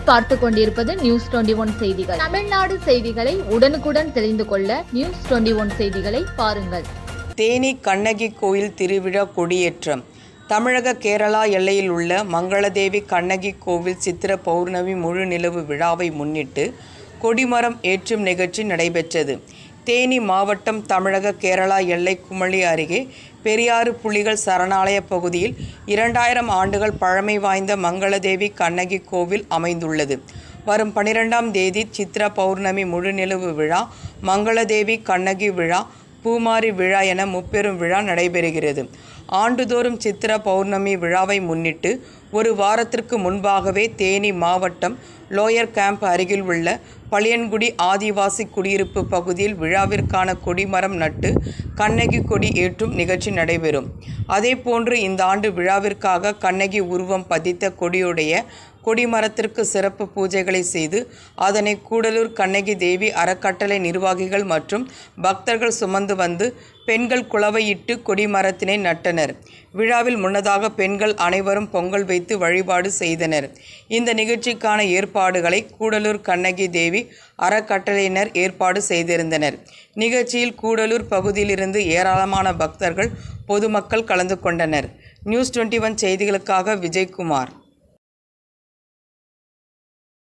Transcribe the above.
நீங்கள் பார்த்து கொண்டிருப்பது நியூஸ் 21 செய்திகள். தமிழ்நாடு செய்திகளை உடனுக்குடன் தெரிந்து கொள்ள நியூஸ் 21 செய்திகளை பாருங்கள். தேனி கண்ணகி கோயில் திருவிழா கொடியேற்றம். தமிழக கேரளா எல்லையில் உள்ள மங்களதேவி கண்ணகி கோவில் சித்திர பௌர்ணமி முழு நிலவு விழாவை முன்னிட்டு கொடிமரம் ஏற்றும் நிகழ்ச்சி நடைபெற்றது. தேனி மாவட்டம் தமிழக கேரளா எல்லை குமளி அருகே பெரியாறு புலிகள் சரணாலய பகுதியில் 2000 ஆண்டுகள் பழமை வாய்ந்த மங்களதேவி கண்ணகி கோவில் அமைந்துள்ளது. வரும் 12ஆம் தேதி சித்ரா பௌர்ணமி முழு நிலவு விழா, மங்களதேவி கண்ணகி விழா, பூமாரி விழா என முப்பெரும் விழா நடைபெறுகிறது. ஆண்டுதோறும் சித்ரா பௌர்ணமி விழாவை முன்னிட்டு ஒரு வாரத்திற்கு முன்பாகவே தேனி மாவட்டம் லோயர் கேம்ப் அருகில் உள்ள பழியன்குடி ஆதிவாசி குடியிருப்பு பகுதியில் விழாவிற்கான கொடிமரம் நட்டு கண்ணகி கொடி ஏற்றும் நிகழ்ச்சி நடைபெறும். அதேபோன்று இந்த ஆண்டு விழாவிற்காக கண்ணகி உருவம் பதித்த கொடியுடைய கொடிமரத்திற்கு சிறப்பு பூஜைகளை செய்து அதனை கூடலூர் கண்ணகி தேவி அறக்கட்டளை நிர்வாகிகள் மற்றும் பக்தர்கள் சுமந்து வந்து பெண்கள் குளவையிட்டு கொடிமரத்தினை நட்டனர். விழாவில் முன்னதாக பெண்கள் அனைவரும் பொங்கல் வைத்து வழிபாடு செய்தனர். இந்த நிகழ்ச்சிக்கான ஏற்பாடுகளை கூடலூர் கண்ணகி தேவி அறக்கட்டளையினர் ஏற்பாடு செய்திருந்தனர். நிகழ்ச்சியில் கூடலூர் பகுதியிலிருந்து ஏராளமான பக்தர்கள், பொதுமக்கள் கலந்து கொண்டனர். நியூஸ் 21 செய்திகளுக்காக விஜயகுமார்.